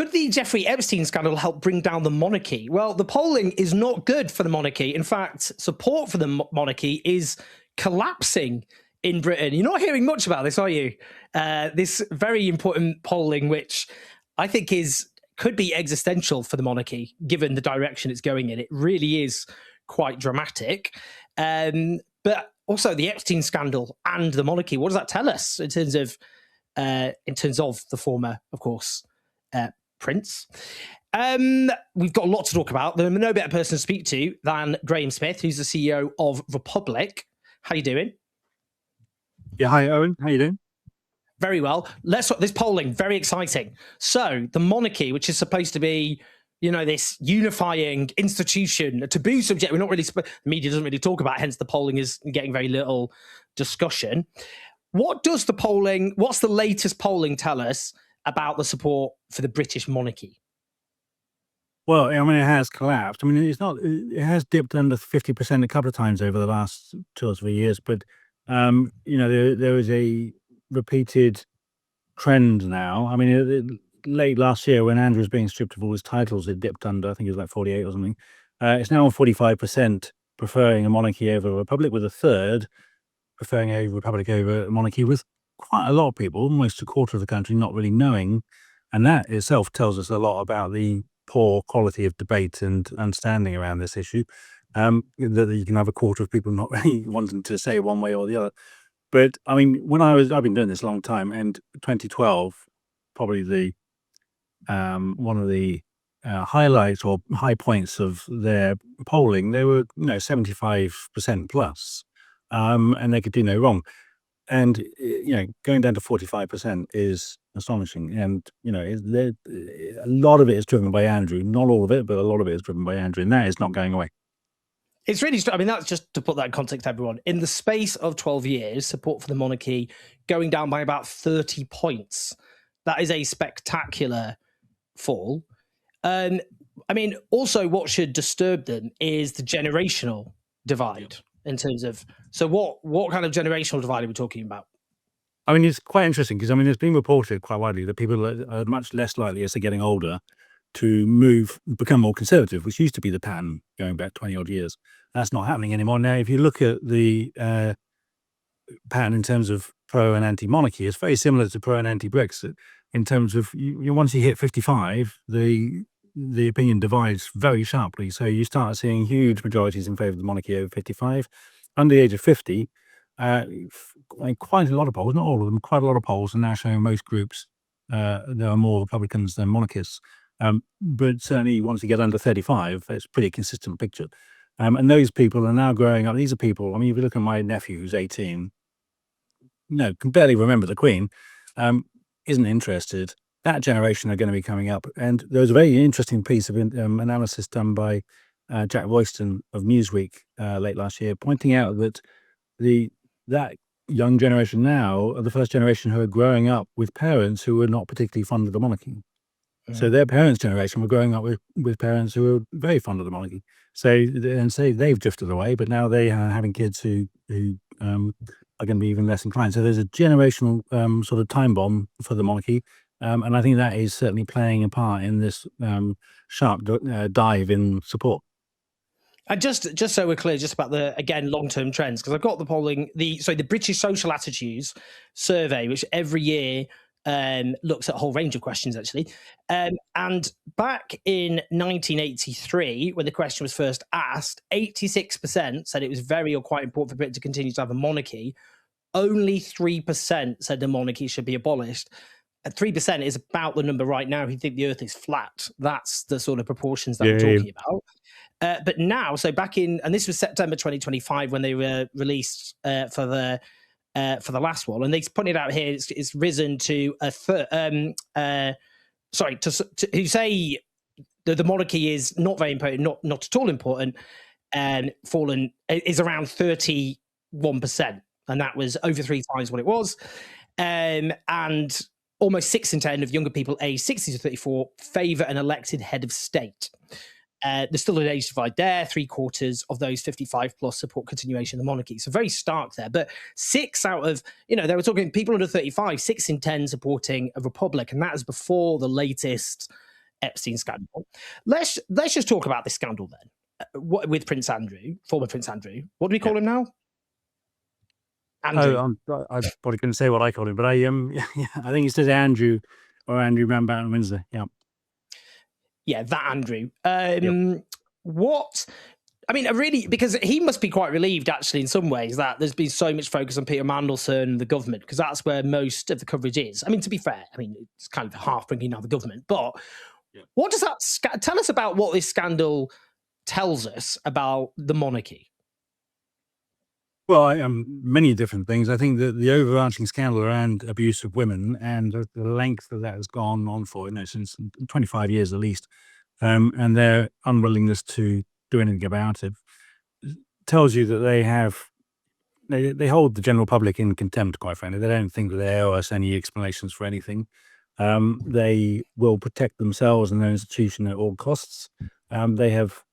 Could the Jeffrey Epstein scandal help bring down the monarchy? Well, the polling is not good for the monarchy. In fact, support for the monarchy is collapsing in Britain. You're not hearing much about this, are you? This very important polling, which I think could be existential for the monarchy, given the direction it's going in. It really is quite dramatic. But also the Epstein scandal and the monarchy. What does that tell us in terms of the former, of course, Prince? We've got a lot to talk about. There's no better person to speak to than Graham Smith, who's the CEO of Republic. How you doing? Yeah, hi, Owen. How you doing? Very well. This polling, very exciting. So the monarchy, which is supposed to be, this unifying institution, a taboo subject, the media doesn't really talk about, hence the polling is getting very little discussion. What's the latest polling tell us about the support for the British monarchy? Well, I mean, it has collapsed. I mean, it has dipped under 50% a couple of times over the last 2 or 3 years, but, there is a repeated trend now. I mean, late last year when Andrew was being stripped of all his titles, it dipped under, I think it was like 48 or something. It's now on 45% preferring a monarchy over a republic, with a third preferring a republic over a monarchy, with quite a lot of people, almost a quarter of the country, not really knowing. And that itself tells us a lot about the poor quality of debate and understanding around this issue. That you can have a quarter of people not really wanting to say one way or the other. But I mean, I've been doing this a long time, and 2012, probably one of the highlights or high points of their polling, they were 75% plus, and they could do no wrong. And going down to 45% is astonishing. And a lot of it is driven by Andrew. Not all of it, but a lot of it is driven by Andrew, and that is not going away. It's really, that's just to put that in context, everyone. In the space of 12 years, support for the monarchy going down by about 30 points. That is a spectacular fall. Also what should disturb them is the generational divide in terms of, so what kind of generational divide are we talking about? I mean, it's quite interesting because, it's been reported quite widely that people are much less likely as they're getting older to become more conservative, which used to be the pattern going back 20 odd years. That's not happening anymore. Now, if you look at the pattern in terms of pro and anti-monarchy, it's very similar to pro and anti-Brexit in terms of once you hit 55, the opinion divides very sharply. So you start seeing huge majorities in favour of the monarchy over 55. Under the age of 50, quite a lot of polls, not all of them, quite a lot of polls are now showing most groups there are more Republicans than monarchists. But certainly once you get under 35, it's a pretty consistent picture. And those people are now growing up. These are people, if you look at my nephew who's 18, can barely remember the Queen, isn't interested. That generation are going to be coming up. And there was a very interesting piece of analysis done by Jack Royston of Newsweek late last year, pointing out that that young generation now are the first generation who are growing up with parents who were not particularly fond of the monarchy. So their parents' generation were growing up with parents who were very fond of the monarchy. So they've drifted away, but now they are having kids who are going to be even less inclined. So there's a generational sort of time bomb for the monarchy. And I think that is certainly playing a part in this sharp dive in support. And just so we're clear, just about the, again, long-term trends, because I've got the polling, the British Social Attitudes survey, which every year looks at a whole range of questions, actually. And back in 1983, when the question was first asked, 86% said it was very or quite important for Britain to continue to have a monarchy. Only 3% said the monarchy should be abolished. 3% is about the number right now who think the earth is flat. That's the sort of proportions that we're talking about. But now, so back in, and this was September 2025 when they were released for the last one, and they pointed out here it's risen to a who say that the monarchy is not very important, not at all important, and fallen is around 31%, and that was over 3 times what it was, and almost 6 in 10 of younger people aged 60 to 34 favour an elected head of state. There's still an age divide there. 3/4 of those 55 plus support continuation of the monarchy. So very stark there. But 6 out of, they were talking people under 35, 6 in 10 supporting a republic. And that is before the latest Epstein scandal. Let's just talk about this scandal then. With Prince Andrew, former Prince Andrew. What do we call him now? Andrew. I probably couldn't say what I called him, but I think it says Andrew or Andrew Rambout Windsor. Yeah. Yeah, that Andrew. What? I mean, really, because he must be quite relieved, actually, in some ways, that there's been so much focus on Peter Mandelson and the government, because that's where most of the coverage is. I mean, to be fair, I mean, it's kind of half bringing down the government. But what does that tell us about what this scandal tells us about the monarchy? Well, many different things. I think that the overarching scandal around abuse of women and the length that has gone on for, since 25 years at least, and their unwillingness to do anything about it, tells you that they hold the general public in contempt, quite frankly. They don't think that they owe us any explanations for anything. They will protect themselves and their institution at all costs. They have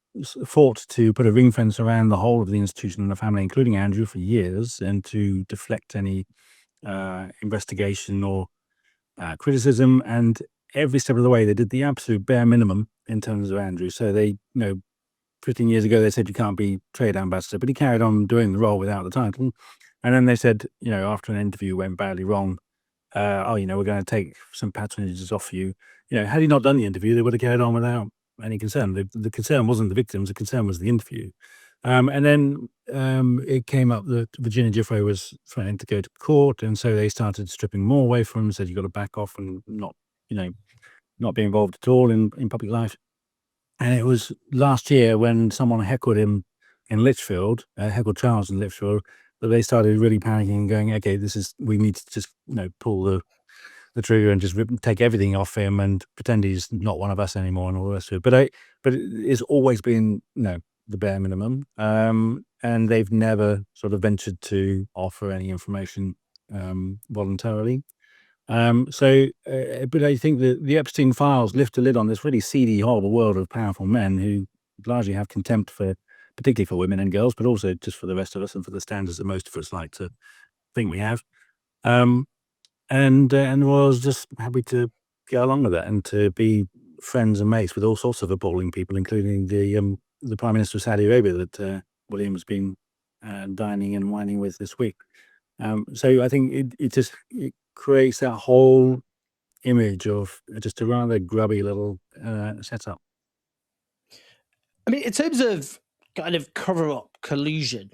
fought to put a ring fence around the whole of the institution and the family, including Andrew, for years, and to deflect any investigation or criticism. And every step of the way, they did the absolute bare minimum in terms of Andrew. So they, 15 years ago, they said you can't be trade ambassador, but he carried on doing the role without the title. And then they said, after an interview went badly wrong, we're going to take some patronages off you. Had he not done the interview, they would have carried on without any concern. The concern wasn't the victims, the concern was the interview. And then it came up that Virginia Giuffre was threatening to go to court, and so they started stripping more away from him, said you got to back off and not be involved at all in public life. And it was last year when someone heckled him in Lichfield, heckled Charles in Lichfield, that they started really panicking and going, okay, we need to just, pull the trigger and just take everything off him and pretend he's not one of us anymore and all the rest of it. But it's always been, the bare minimum. And they've never sort of ventured to offer any information voluntarily. But I think that the Epstein files lift a lid on this really seedy, horrible world of powerful men who largely have contempt particularly for women and girls, but also just for the rest of us and for the standards that most of us like to think we have. And was just happy to go along with that and to be friends and mates with all sorts of appalling people, including the Prime Minister of Saudi Arabia that William has been dining and wining with this week. So I think it creates that whole image of just a rather grubby little setup. I mean, in terms of kind of cover-up collusion,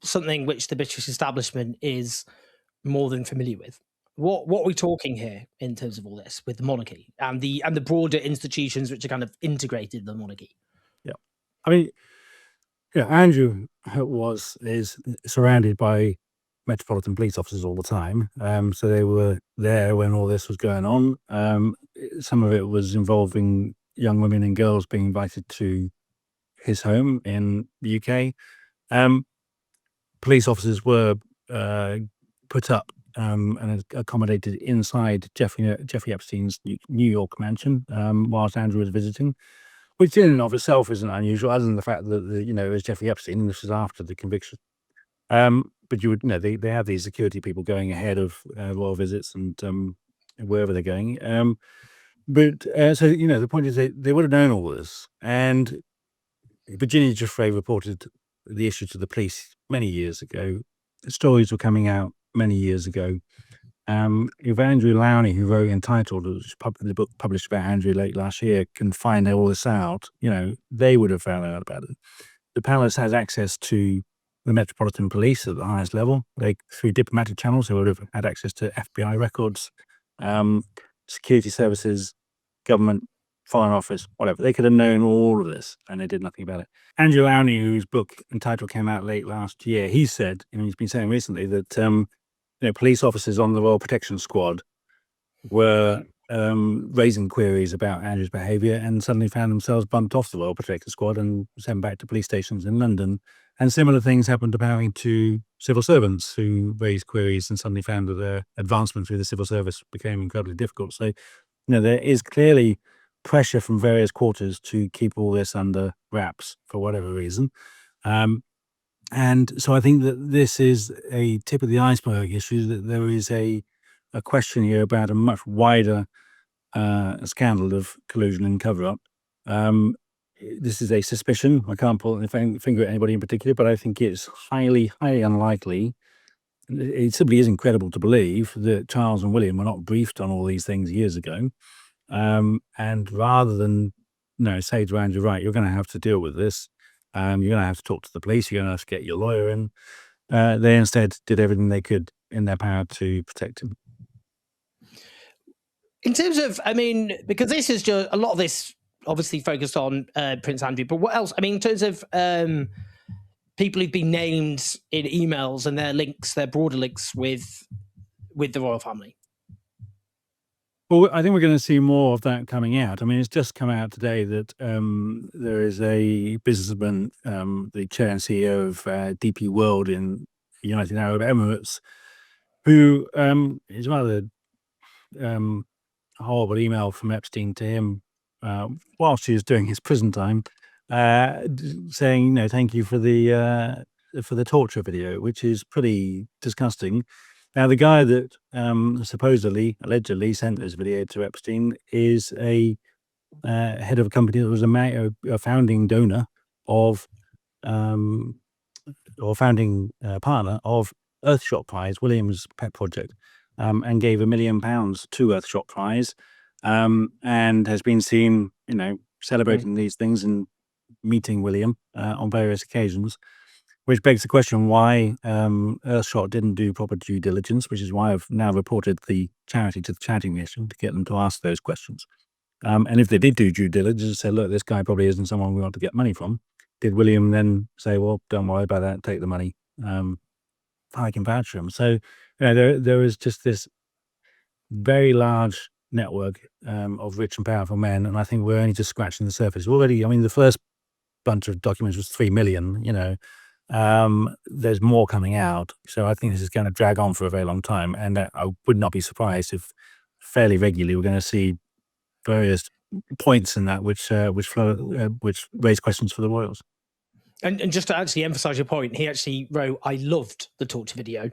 something which the British establishment is more than familiar with. What are we talking here in terms of all this with the monarchy and the broader institutions which are kind of integrated in the monarchy? Yeah, I mean, Andrew is surrounded by Metropolitan Police officers all the time. So they were there when all this was going on. Some of it was involving young women and girls being invited to his home in the UK. Police officers were put up and accommodated inside Jeffrey Epstein's New York mansion whilst Andrew was visiting, which in and of itself isn't unusual, other than the fact that it was Jeffrey Epstein, and this was after the conviction. But you would they have these security people going ahead of royal visits and wherever they're going. So the point is they would have known all this, and Virginia Giuffre reported the issue to the police many years ago. The stories were coming out many years ago. If Andrew Lowney, who wrote Entitled, the book published about Andrew late last year, can find all this out, they would have found out about it. The palace has access to the Metropolitan Police at the highest level. Through diplomatic channels, they would have had access to FBI records, security services, government, foreign office, whatever. They could have known all of this, and they did nothing about it. Andrew Lowney, whose book Entitled came out late last year, he said, he's been saying recently that police officers on the Royal Protection Squad were raising queries about Andrew's behaviour and suddenly found themselves bumped off the Royal Protection Squad and sent back to police stations in London. And similar things happened apparently to civil servants who raised queries and suddenly found that their advancement through the civil service became incredibly difficult. So, there is clearly pressure from various quarters to keep all this under wraps for whatever reason. And so I think that this is a tip of the iceberg issue, that there is a question here about a much wider a scandal of collusion and cover-up. This is a suspicion. I can't pull the finger at anybody in particular, but I think it's highly, highly unlikely. It simply is incredible to believe that Charles and William were not briefed on all these things years ago. And rather than, say to Andrew, right, you're going to have to deal with this. You're going to have to talk to the police. You're going to have to get your lawyer in. They instead did everything they could in their power to protect him. In terms of, I mean, because this is just a lot of this obviously focused on Prince Andrew, but what else? I mean, in terms of people who've been named in emails and their links, their broader links with the royal family. Well, I think we're going to see more of that coming out. I mean, it's just come out today that there is a businessman, the chair and CEO of DP World in the United Arab Emirates, who is rather horrible email from Epstein to him whilst he was doing his prison time, saying, thank you for the torture video, which is pretty disgusting. Now, the guy that allegedly sent this video to Epstein is a head of a company that was a founding donor of, or founding partner of Earthshot Prize, William's pet project, and gave £1 million to Earthshot Prize, and has been seen, celebrating these things and meeting William on various occasions. Which begs the question why Earthshot didn't do proper due diligence, which is why I've now reported the charity to the Charity Mission to get them to ask those questions. And if they did do due diligence, say, look, this guy probably isn't someone we want to get money from, did William then say, well, don't worry about that, take the money, I can vouch for him. So there is just this very large network of rich and powerful men, and I think we're only just scratching the surface. Already, I mean, the first bunch of documents was 3 million, there's more coming out, so I think this is going to drag on for a very long time, and I would not be surprised if fairly regularly we're going to see various points in that which raise questions for the royals. And just to actually emphasize your point, he actually wrote, I loved the torture video.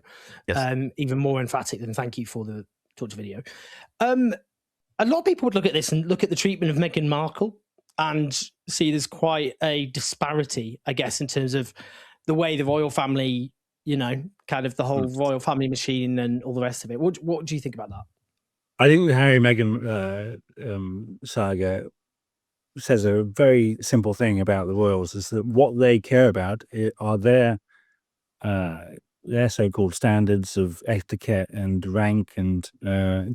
Yes. Even more emphatic than thank you for the torture video. A lot of people would look at this and look at the treatment of Meghan Markle and see there's quite a disparity, I guess, in terms of the way the royal family, kind of the whole royal family machine and all the rest of it. What do you think about that? I think the Harry Meghan saga says a very simple thing about the royals, is that what they care about are their so-called standards of etiquette and rank and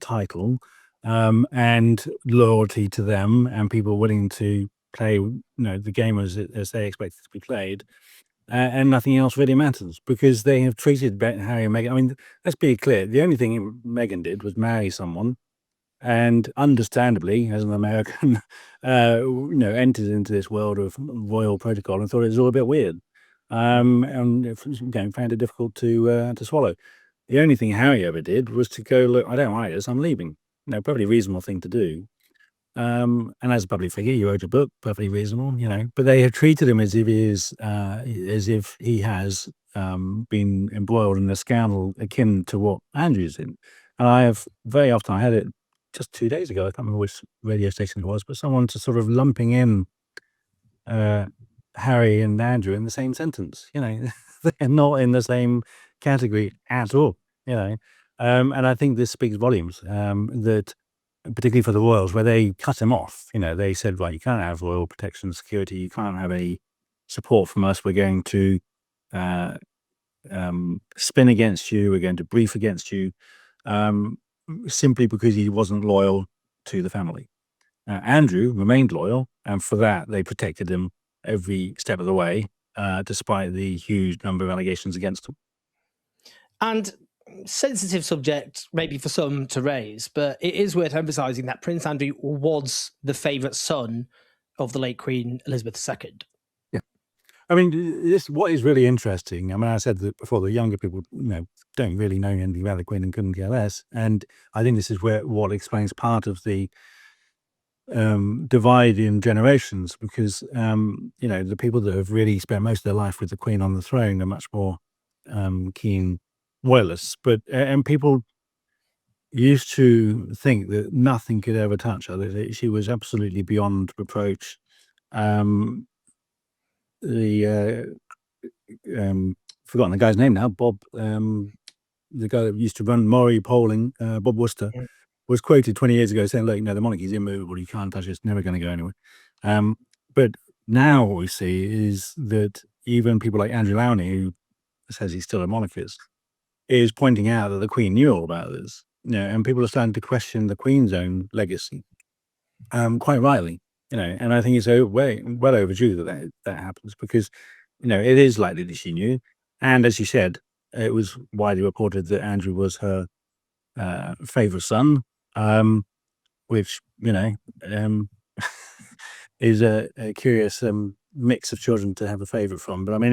title, and loyalty to them, and people willing to play the game as they expect it to be played. And nothing else really matters, because they have treated Harry and Meghan. I mean, let's be clear. The only thing Meghan did was marry someone, and understandably, as an American, entered into this world of royal protocol and thought it was all a bit weird, and found it difficult to swallow. The only thing Harry ever did was to go, look, I don't like this, I'm leaving. Probably a reasonable thing to do. And as a public figure, you wrote a book, perfectly reasonable, but they have treated him as if he has been embroiled in a scandal akin to what Andrew's in. And I had it just 2 days ago, I can't remember which radio station it was, but someone just sort of lumping in Harry and Andrew in the same sentence. They're not in the same category at all, and I think this speaks volumes, that particularly for the royals, where they cut him off. They said, right, you can't have royal protection and security, you can't have any support from us, we're going to spin against you, we're going to brief against you, simply because he wasn't loyal to the family. Andrew remained loyal, and for that they protected him every step of the way, despite the huge number of allegations against him. And sensitive subject maybe for some to raise, but it is worth emphasizing that Prince Andrew was the favorite son of the late Queen Elizabeth II. Yeah, I mean, what is really interesting, I mean, I said that before, the younger people don't really know anything about the Queen and couldn't care less, and I think this is what explains part of the divide in generations, because the people that have really spent most of their life with the Queen on the throne are much more keen royalists, but and people used to think that nothing could ever touch her, that she was absolutely beyond reproach. The forgotten the guy's name now, Bob, the guy that used to run Maury polling, Bob Worcester, was quoted 20 years ago saying, look, the monarchy's immovable, you can't touch it, it's never going to go anywhere. But now what we see is that even people like Andrew Lowney, who says he's still a monarchist, is pointing out that the Queen knew all about this. And people are starting to question the Queen's own legacy, quite rightly. And I think it's well overdue that happens, because it is likely that she knew. And as you said, it was widely reported that Andrew was her favorite son, which is a curious mix of children to have a favorite from. But I mean,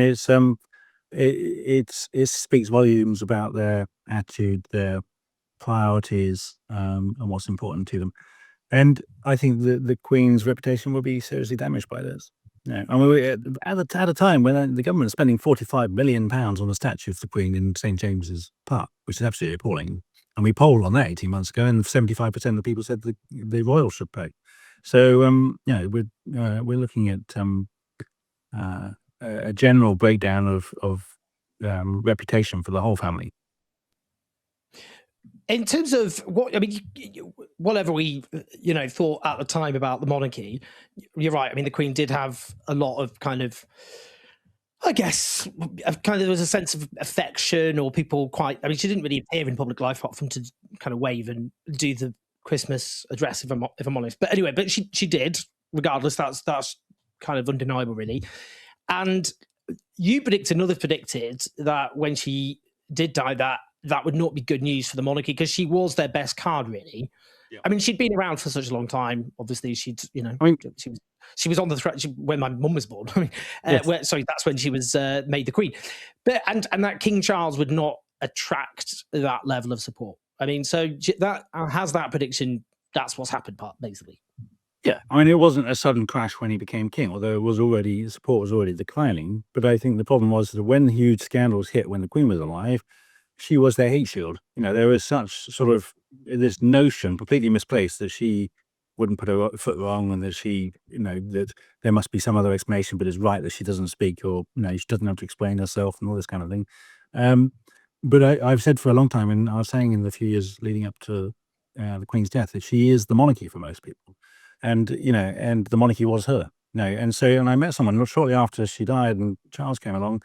it speaks volumes about their attitude, their priorities, and what's important to them. And I think the Queen's reputation will be seriously damaged by this. I mean, at a time when the government is spending £45 million on a statue of the Queen in St James's Park, which is absolutely appalling. And we polled on that 18 months ago, and 75% of the people said the royals should pay. So, we're looking at a general breakdown of reputation for the whole family. In terms of what, I mean, whatever we, thought at the time about the monarchy, you're right. I mean, the Queen did have a lot of kind of, I guess, there was a sense of affection, or people she didn't really appear in public life apart from to kind of wave and do the Christmas address, if I'm honest. But anyway, she did, regardless. That's kind of undeniable, really. And you predicted, and others predicted, that when she did die, that would not be good news for the monarchy, because she was their best card, really. Yeah. I mean, she'd been around for such a long time. Obviously, she was on the threat when my mum was born. I mean, yes. That's when she was made the Queen. But and that King Charles would not attract that level of support. I mean, so that has that prediction. That's what's happened, basically. Yeah, I mean, it wasn't a sudden crash when he became king, although support was already declining. But I think the problem was that when huge scandals hit when the Queen was alive, she was their hate shield. There was such sort of this notion, completely misplaced, that she wouldn't put her foot wrong, and that she, that there must be some other explanation, but it's right that she doesn't speak, or, she doesn't have to explain herself and all this kind of thing. But I've said for a long time, and I was saying in the few years leading up to the Queen's death, that she is the monarchy for most people. And, and the monarchy was her. And I met someone shortly after she died, and Charles came along,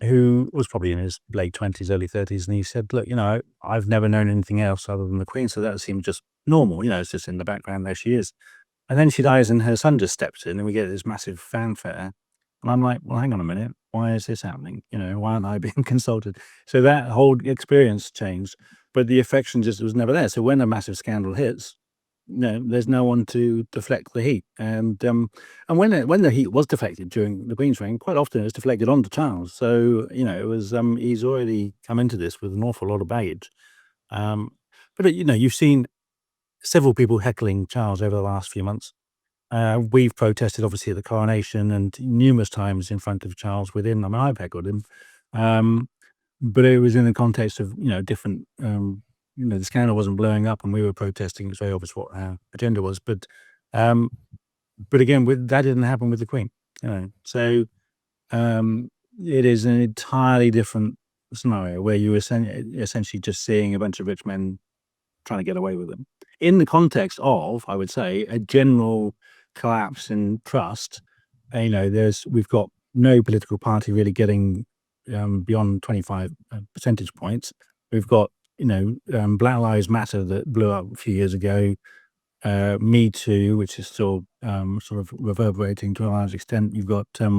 who was probably in his late 20s, early 30s, and he said, look, I've never known anything else other than the Queen, so that seemed just normal, it's just in the background, there she is. And then she dies, and her son just steps in, and we get this massive fanfare. And I'm like, well, hang on a minute, why is this happening? Why aren't I being consulted? So that whole experience changed, but the affection just was never there. So when a massive scandal hits, there's no one to deflect the heat. And when the heat was deflected during the Queen's reign, quite often it was deflected onto Charles. So, it was, he's already come into this with an awful lot of baggage. But, you've seen several people heckling Charles over the last few months. We've protested, obviously, at the coronation, and numerous times in front of Charles within. I mean, I've heckled him. But it was in the context of, different, the scandal wasn't blowing up and we were protesting. It was very obvious what our agenda was. But again, that didn't happen with the Queen. So it is an entirely different scenario where you were essentially just seeing a bunch of rich men trying to get away with them. In the context of, I would say, a general collapse in trust. We've got no political party really getting beyond 25 percentage points. We've got Black Lives Matter that blew up a few years ago, Me Too, which is still sort of reverberating to a large extent. You've got a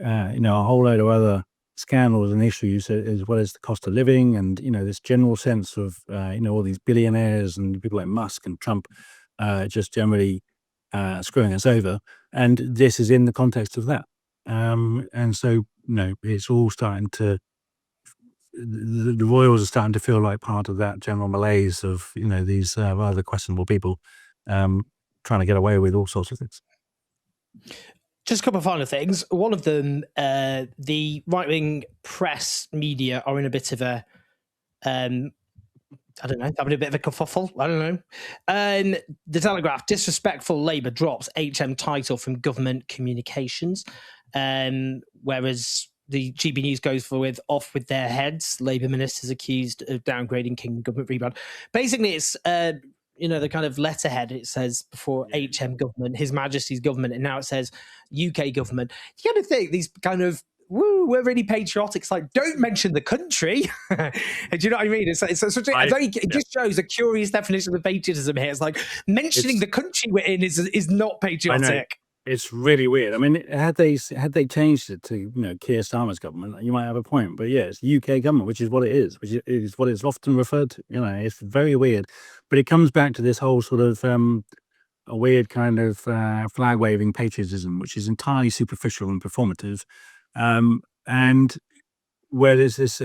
whole load of other scandals and issues, as well as the cost of living, and this general sense of all these billionaires and people like Musk and Trump just generally screwing us over. And this is in the context of that. And so it's all starting to, the royals are starting to feel like part of that general malaise of these rather questionable people trying to get away with all sorts of things. Just a couple of final things. One of them, the right-wing press media are in a bit of a I don't know, having a bit of a kerfuffle. I don't know. The Telegraph, disrespectful Labour drops HM title from government communications. Whereas the GB News goes with off with their heads. Labour ministers accused of downgrading King government rebound. Basically, it's the kind of letterhead. It says before HM government, His Majesty's government, and now it says UK government. You kind of think these kind of we're really patriotic. It's like, don't mention the country. Do you know what I mean? It just shows a curious definition of patriotism here. It's like mentioning the country we're in is not patriotic. It's really weird. I mean, had they changed it to Keir Starmer's government, you might have a point. But yeah, it's UK government, which is what it is, which is what it's often referred to. It's very weird. But it comes back to this whole sort of a weird kind of flag waving patriotism, which is entirely superficial and performative. And where there's this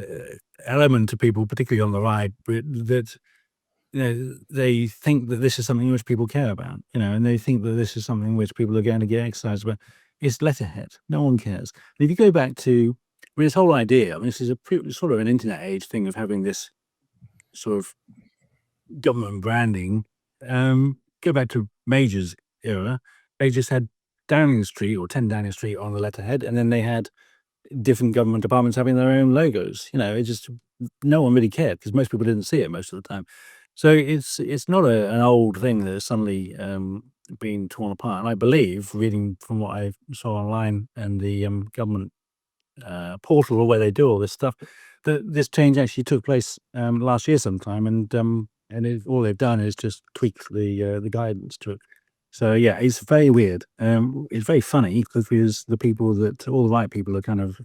element to people, particularly on the right, that they think that this is something which people care about, and they think that this is something which people are going to get excited about. It's letterhead. No one cares. And if you go back to this whole idea, this is sort of an internet age thing of having this sort of government branding. Go back to Major's era. They just had Downing Street or 10 Downing Street on the letterhead, and then they had different government departments having their own logos. It just, no one really cared because most people didn't see it most of the time. So it's not an old thing that has suddenly been torn apart. And I believe, reading from what I saw online and the government portal where they do all this stuff, that this change actually took place last year sometime, and all they've done is just tweak the guidance to it. So yeah, it's very weird. It's very funny because all the right people are kind of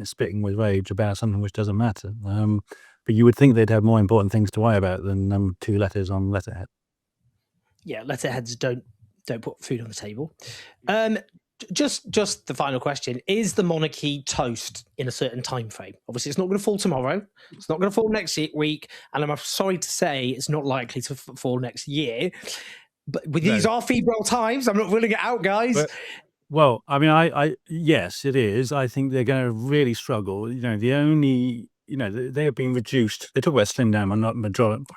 spitting with rage about something which doesn't matter. But you would think they'd have more important things to worry about than 2 letters on letterhead. Yeah, letterheads don't put food on the table. Just the final question: is the monarchy toast in a certain time frame? Obviously, it's not going to fall tomorrow. It's not going to fall next week, and I'm sorry to say, it's not likely to fall next year. But these are febrile times. I'm not ruling it out, guys. Well, I mean, yes, it is. I think they're going to really struggle. The only, they have been reduced. They talk about slim down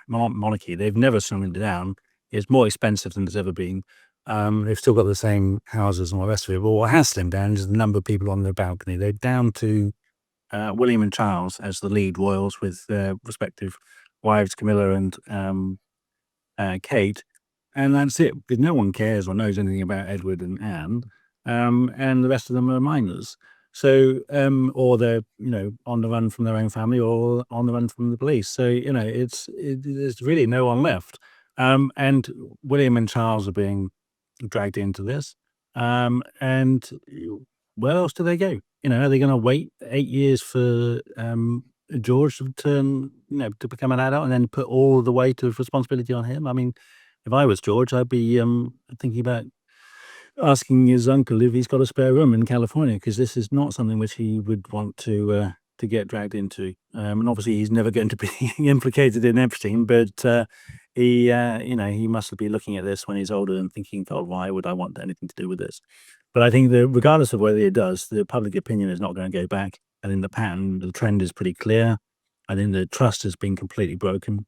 monarchy. They've never slimmed it down. It's more expensive than it's ever been. They've still got the same houses and all the rest of it. But what has slimmed down is the number of people on their balcony. They're down to William and Charles as the lead royals with their respective wives, Camilla and Kate. And that's it, because no one cares or knows anything about Edward and Anne, and the rest of them are minors. So, or they're on the run from their own family or on the run from the police. So there's really no one left. And William and Charles are being dragged into this. And where else do they go? Are they going to wait 8 years for George to turn, to become an adult, and then put all the weight of responsibility on him? I mean, if I was George, I'd be thinking about asking his uncle if he's got a spare room in California, because this is not something which he would want to get dragged into. And obviously, he's never going to be implicated in Epstein, but he must be looking at this when he's older and thinking, "God, why would I want anything to do with this?" But I think that regardless of whether it does, the public opinion is not going to go back. I think the trend is pretty clear. I think the trust has been completely broken.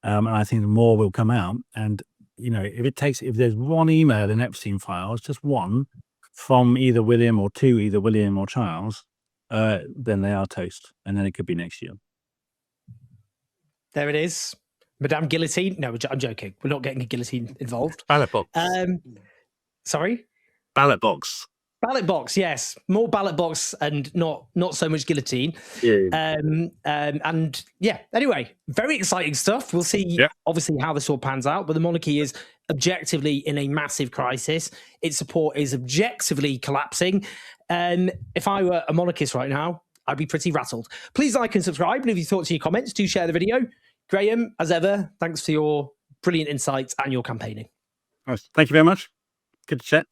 And I think more will come out. And if there's one email in Epstein files, just one from either William or to either William or Charles, then they are toast, and then it could be next year. There it is, Madame Guillotine. No, I'm joking. We're not getting a guillotine involved. Ballot box. Sorry. Ballot box. Ballot box, yes, more ballot box and not so much guillotine. Yeah. And yeah, anyway, very exciting stuff. We'll see, obviously, how this all pans out. But the monarchy is objectively in a massive crisis. Its support is objectively collapsing. If I were a monarchist right now, I'd be pretty rattled. Please like and subscribe. And if you thoughts and your comments, do share the video. Graham, as ever, thanks for your brilliant insights and your campaigning. Thank you very much. Good to chat.